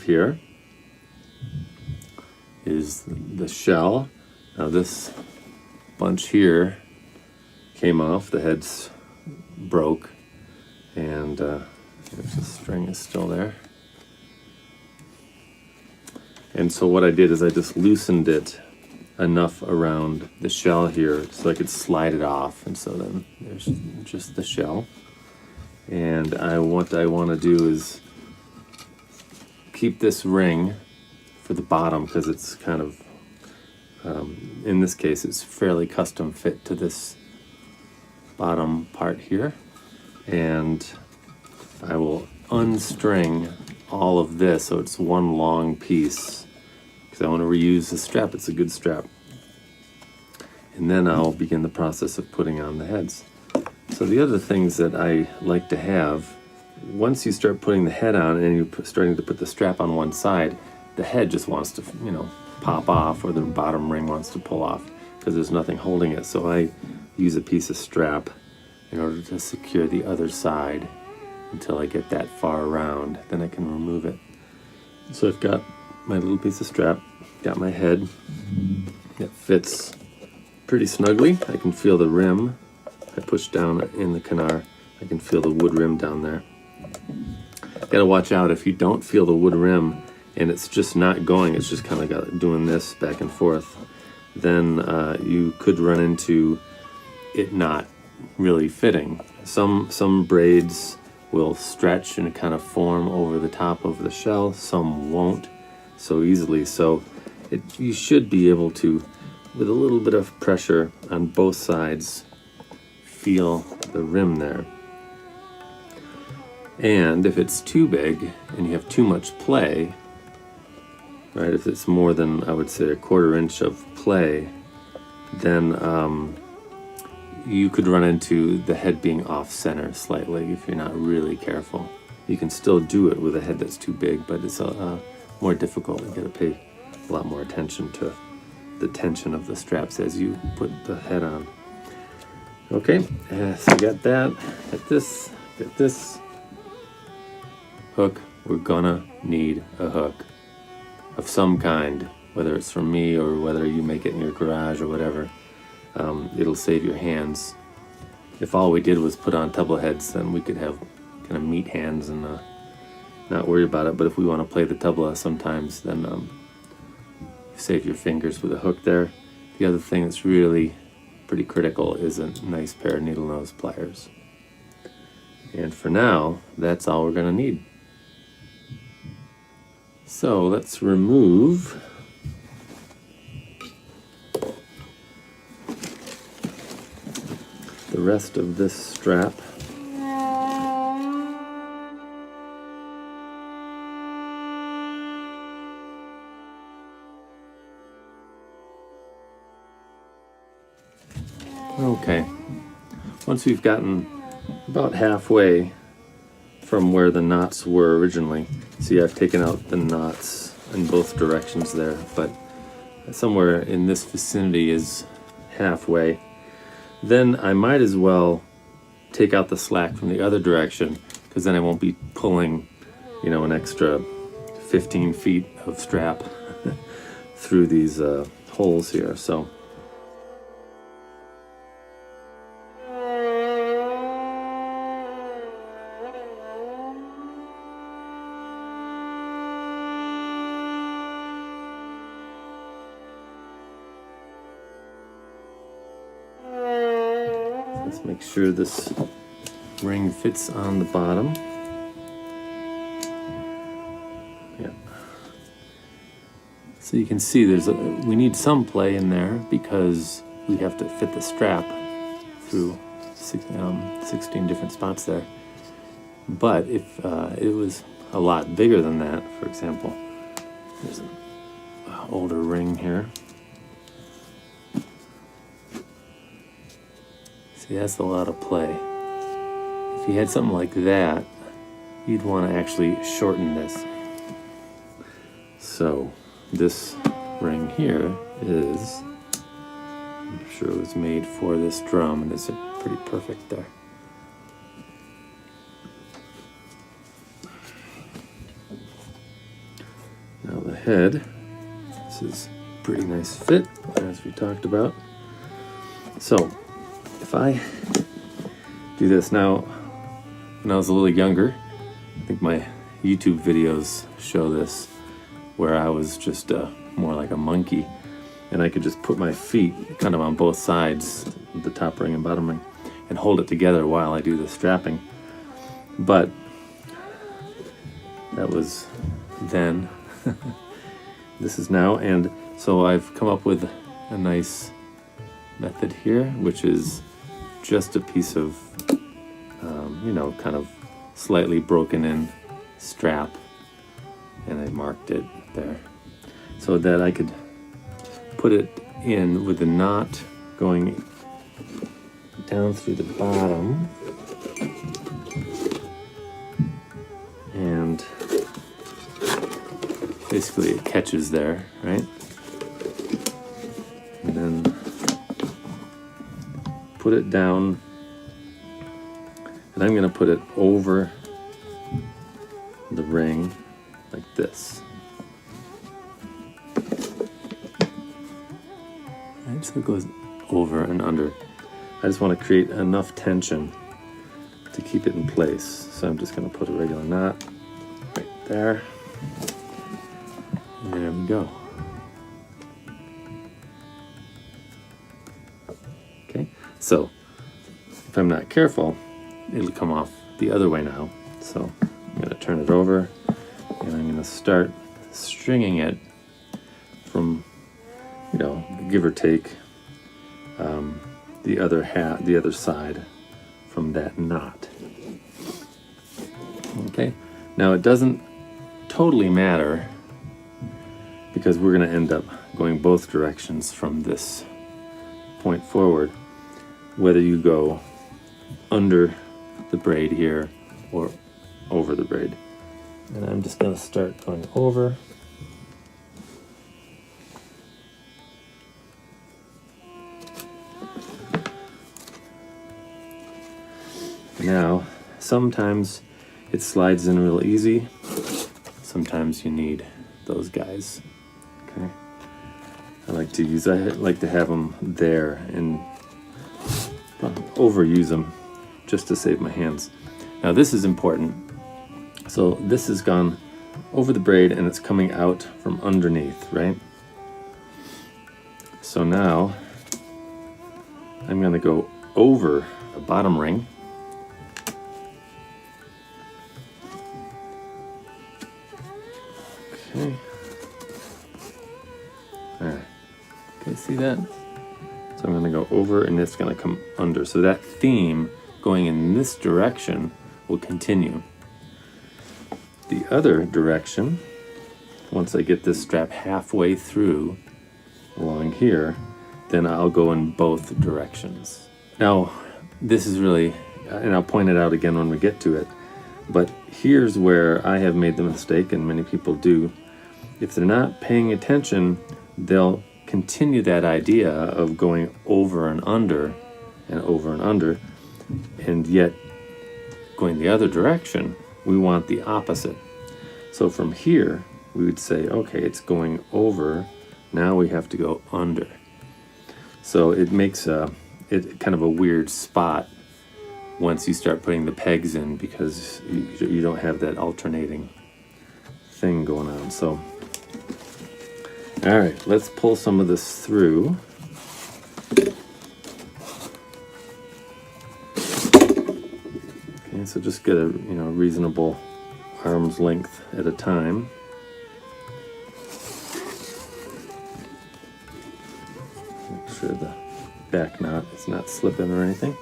here is the shell. Now this bunch here came off, the head's broke, and the string is still there. And so what I did is I just loosened it enough around the shell here so I could slide it off, and so then there's just the shell. And what I want to do is keep this ring for the bottom, because it's kind of, in this case, it's fairly custom fit to this bottom part here. And I will unstring all of this so it's one long piece, because I want to reuse the strap. It's a good strap. And then I'll begin the process of putting on the heads. So the other things that I like to have, once you start putting the head on and you're starting to put the strap on one side, the head just wants to, pop off, or the bottom ring wants to pull off because there's nothing holding it. So I use a piece of strap in order to secure the other side until I get that far around. Then I can remove it. So I've got my little piece of strap, got my head that fits pretty snugly. I can feel the rim. I push down in the canard, I can feel the wood rim down there. Gotta watch out if you don't feel the wood rim and it's just not going, it's just kind of doing this back and forth, then you could run into it not really fitting. Some braids will stretch and kind of form over the top of the shell, some won't so easily. So you should be able to, with a little bit of pressure on both sides, feel the rim there. And if it's too big and you have too much play, right, if it's more than, I would say, 1/4 inch of play, then you could run into the head being off center slightly if you're not really careful. You can still do it with a head that's too big, but it's more difficult. You gotta pay a lot more attention to the tension of the straps as you put the head on. Okay, so got that, got this hook. We're gonna need a hook of some kind, whether it's from me or whether you make it in your garage or whatever. It'll save your hands. If all we did was put on tabla heads, then we could have kind of meat hands and not worry about it. But if we want to play the tabla sometimes, then save your fingers with a hook there. The other thing that's really pretty critical is a nice pair of needle nose pliers. And for now, that's all we're going to need. So let's remove the rest of this strap. Okay, once we've gotten about halfway from where the knots were originally, see, I've taken out the knots in both directions there, but somewhere in this vicinity is halfway. Then I might as well take out the slack from the other direction, because then I won't be pulling, an extra 15 feet of strap through these holes here. So let's make sure this ring fits on the bottom. Yeah. So you can see we need some play in there because we have to fit the strap through 16 different spots there. But if it was a lot bigger than that, for example, there's an older ring here. See, that's a lot of play. If you had something like that, you'd want to actually shorten this. So this ring here is, I'm sure it was made for this drum, and it's pretty perfect there. head, this is a pretty nice fit, as we talked about. So if I do this now, when I was a little younger, I think my YouTube videos show this, where I was just more like a monkey, and I could just put my feet kind of on both sides, the top ring and bottom ring, and hold it together while I do the strapping. But that was then. This is now, and so I've come up with a nice method here, which is just a piece of, kind of slightly broken in strap, and I marked it there so that I could put it in with the knot going down through the bottom, and basically it catches there, right? And then put it down, and I'm going to put it over the ring like this. Right, so it goes over and under. I just want to create enough tension to keep it in place. So I'm just going to put a regular knot right there. And there we go. Okay, so if I'm not careful, it'll come off the other way now. So I'm going to turn it over, and I'm going to start stringing it from, give or take, the other side from that knot. Okay, now it doesn't totally matter, because we're going to end up going both directions from this point forward, whether you go under the braid here or over the braid. And I'm just going to start going over. Now, sometimes it slides in real easy. Sometimes you need those guys. Okay. I like to have them there and overuse them just to save my hands. Now this is important. So this has gone over the braid and it's coming out from underneath, right? So now I'm going to go over the bottom ring. Okay. Alright. Okay, see that? So I'm going to go over and it's going to come under. So that theme going in this direction will continue. The other direction, once I get this strap halfway through along here, then I'll go in both directions. Now, this is really, and I'll point it out again when we get to it, but here's where I have made the mistake, and many people do. If they're not paying attention, they'll continue that idea of going over and under, and yet going the other direction, we want the opposite. So from here, we would say, okay, it's going over, now we have to go under. So it makes it kind of a weird spot once you start putting the pegs in, because you don't have that alternating thing going on. So, all right, let's pull some of this through. Okay, so just get a reasonable arm's length at a time. Make sure the back knot is not slipping or anything.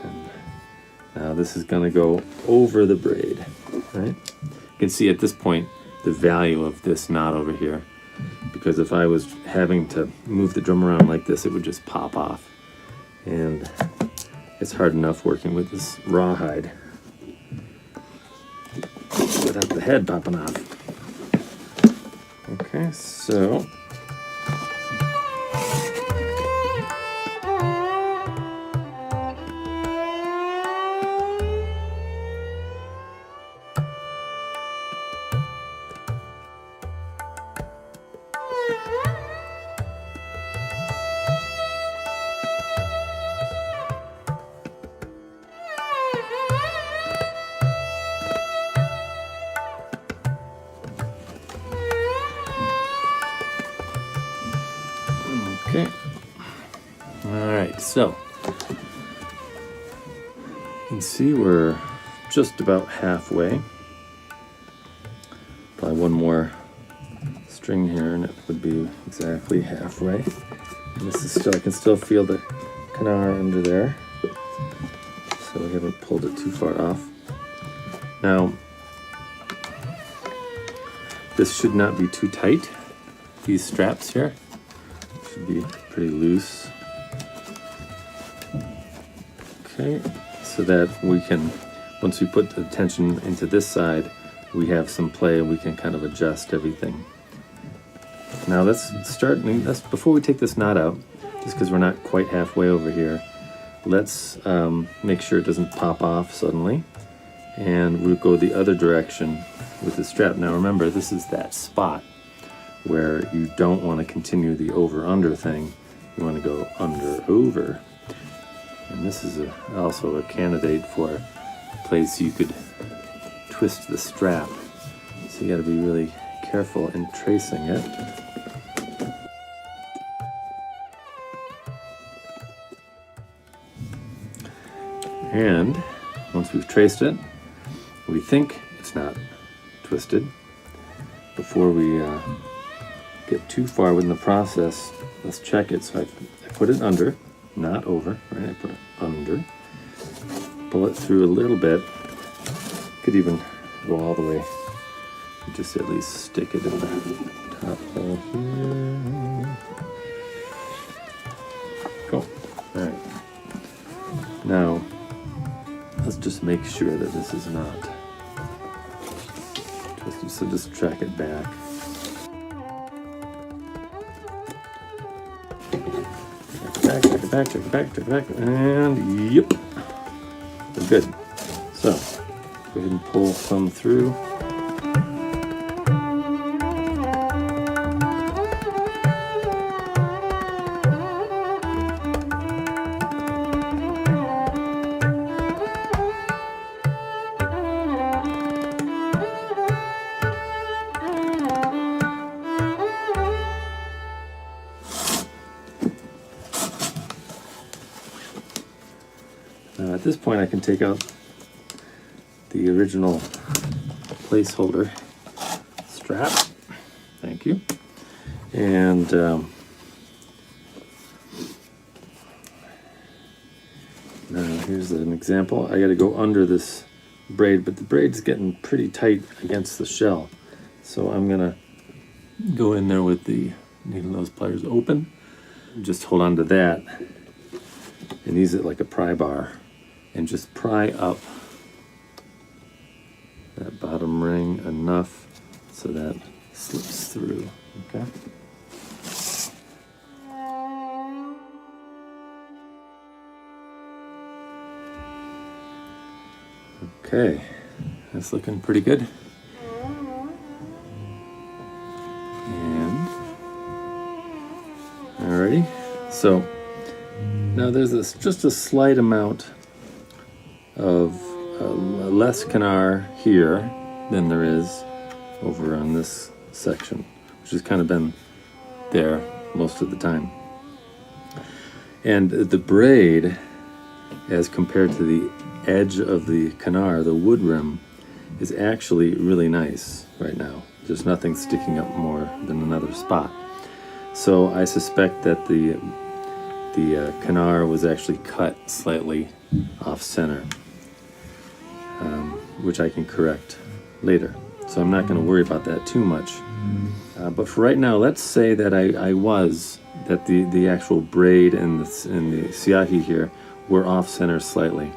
And now this is going to go over the braid, right? You can see at this point the value of this knot over here, because if I was having to move the drum around like this, it would just pop off, and it's hard enough working with this rawhide without the head popping off. Okay, so right, so you can see we're just about halfway. Probably one more string here and it would be exactly halfway. And this is still, I can still feel the canard under there. So we haven't pulled it too far off. Now, this should not be too tight. These straps here should be pretty loose. Okay, so that we can, once we put the tension into this side, we have some play and we can kind of adjust everything. Now let's start, before we take this knot out, just because we're not quite halfway over here, let's make sure it doesn't pop off suddenly. And we'll go the other direction with the strap. Now remember, this is that spot where you don't want to continue the over-under thing. You want to go under-over. And this is also a candidate for a place you could twist the strap. So you got to be really careful in tracing it. And once we've traced it, we think it's not twisted. Before we get too far within the process, let's check it. So I put it under, not over, right? I put it under, pull it through a little bit. Could even go all the way. Just at least stick it in the top hole here. Cool. All right. Now, let's just make sure that this is not twisted. So just track it back. Track it back, track it back, track it back, and yep. We're good. So, go ahead and pull some through. At this point I can take out the original placeholder strap. Thank you. And now here's an example. I got to go under this braid, but the braid's getting pretty tight against the shell. So I'm going to go in there with the needle nose pliers open. Just hold on to that and use it like a pry bar. And just pry up that bottom ring enough so that slips through, okay? Okay, that's looking pretty good. And, alrighty, so now there's just a slight amount of less canard here than there is over on this section, which has kind of been there most of the time. And the braid, as compared to the edge of the canard, the wood rim, is actually really nice right now. There's nothing sticking up more than another spot. So I suspect that the canard was actually cut slightly off center. Which I can correct later. So I'm not going to worry about that too much. But for right now, let's say that the actual braid and the siahi here were off center slightly.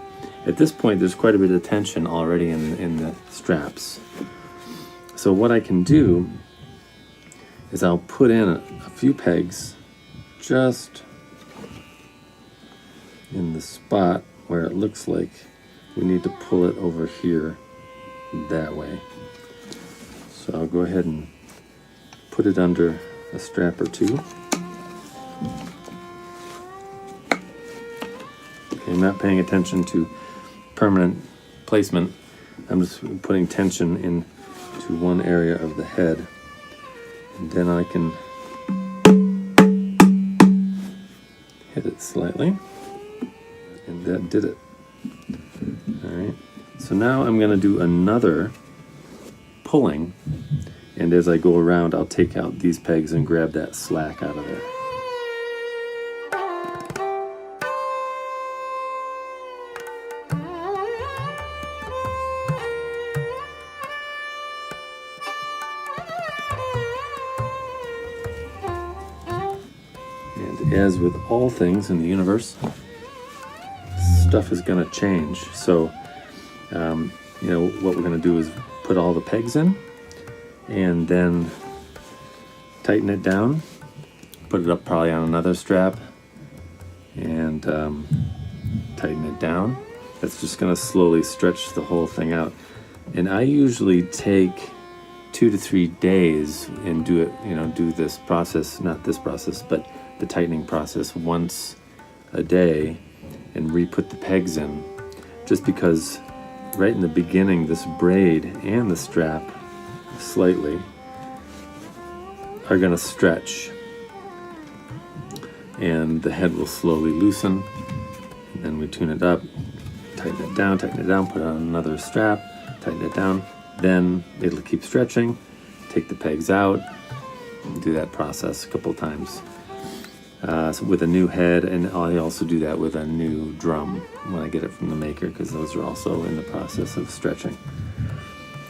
At this point, there's quite a bit of tension already in the straps. So what I can do is I'll put in a few pegs just in the spot where it looks like we need to pull it over here that way. So I'll go ahead and put it under a strap or two. Okay, I'm not paying attention to permanent placement. I'm just putting tension into one area of the head. And then I can hit it slightly, and that did it. All right, so now I'm going to do another pulling, and as I go around, I'll take out these pegs and grab that slack out of there. And as with all things in the universe, stuff is going to change. So, you know, what we're going to do is put all the pegs in and then tighten it down, put it up probably on another strap, and tighten it down. That's just going to slowly stretch the whole thing out. And I usually take 2 to 3 days and do it, you know, do this process, not this process, but the tightening process once a day and re-put the pegs in, just because right in the beginning this braid and the strap slightly are going to stretch, and the head will slowly loosen, and then we tune it up, tighten it down, put it on another strap, tighten it down, then it'll keep stretching, take the pegs out, and do that process a couple times. So with a new head, and I also do that with a new drum when I get it from the maker, because those are also in the process of stretching.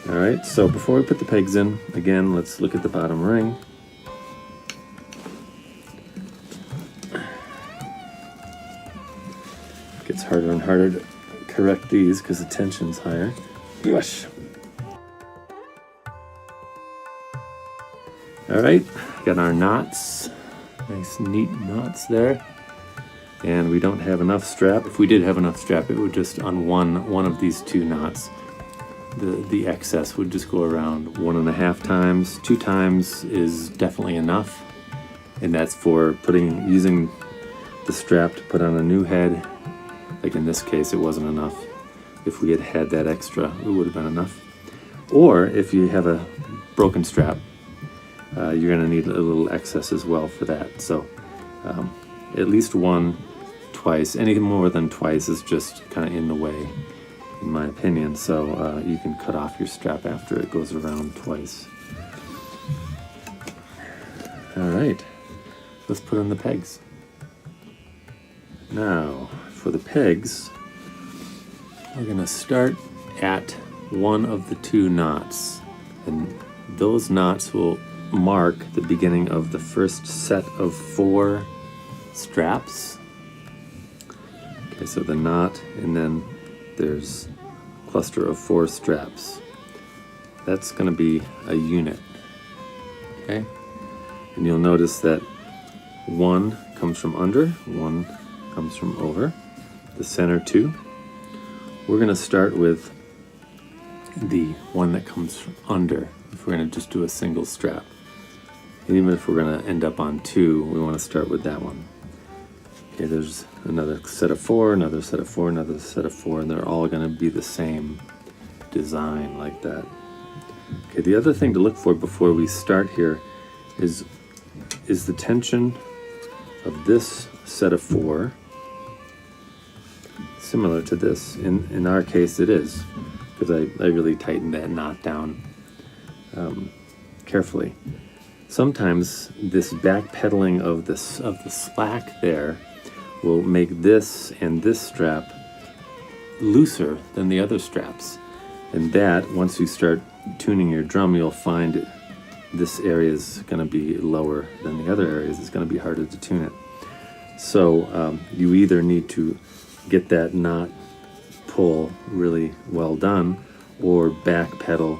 All right, so before we put the pegs in, again, let's look at the bottom ring. It gets harder and harder to correct these because the tension's higher. Yosh. All right, got our knots. Nice neat knots there, and we don't have enough strap. If we did have enough strap, it would just on one of these 2 knots, the excess would just go around 1.5 times. 2 times is definitely enough, and that's for using the strap to put on a new head. Like in this case, it wasn't enough. If we had had that extra, it would have been enough. Or if you have a broken strap, you're going to need a little excess as well for that. So at least 1, twice. Anything more than twice is just kind of in the way, in my opinion. So you can cut off your strap after it goes around twice. All right, let's put on the pegs. Now, for the pegs, we're going to start at one of the 2 knots, and those knots will mark the beginning of the first set of 4 straps. Okay, so the knot, and then there's a cluster of 4 straps. That's going to be a unit. Okay, and you'll notice that 1 comes from under, 1 comes from over, the center 2. We're going to start with the one that comes from under if we're going to just do a single strap. And even if we're going to end up on 2, we want to start with that one. Okay, there's another set of 4, another set of 4, another set of 4, and they're all going to be the same design like that. Okay, the other thing to look for before we start here is the tension of this set of 4 similar to this. In our case it is, because I really tightened that knot down carefully. Sometimes this backpedaling of the slack there will make this and this strap looser than the other straps, and that once you start tuning your drum, you'll find this area is going to be lower than the other areas. It's going to be harder to tune it. So you either need to get that knot pull really well done, or backpedal,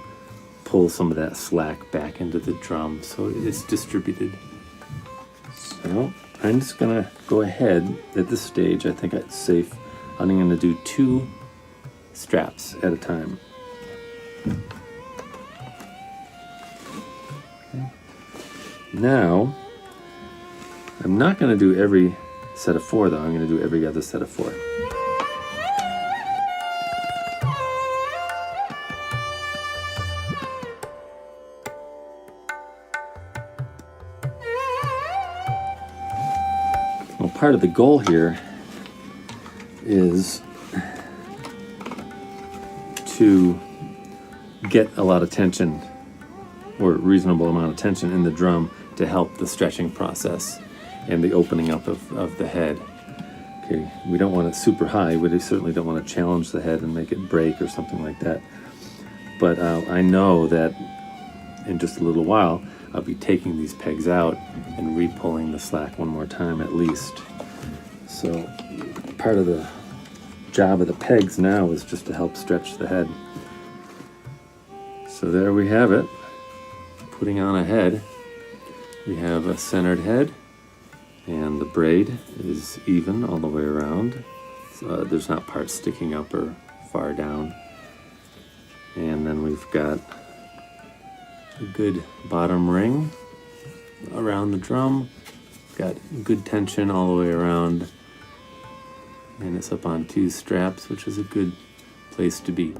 pull some of that slack back into the drum so it's distributed. So I'm just gonna go ahead at this stage. I think it's safe. I'm gonna do 2 straps at a time. Okay. Now, I'm not gonna do every set of 4 though. I'm gonna do every other set of 4. part of the goal here is to get a lot of tension, or a reasonable amount of tension in the drum, to help the stretching process and the opening up of the head. Okay, we don't want it super high. We certainly don't want to challenge the head and make it break or something like that. But I know that in just a little while, I'll be taking these pegs out and re-pulling the slack one more time at least. So part of the job of the pegs now is just to help stretch the head. So there we have it. Putting on a head. We have a centered head, and the braid is even all the way around. So there's not parts sticking up or far down. And then we've got a good bottom ring around the drum. Got good tension all the way around. And it's up on 2 straps, which is a good place to be.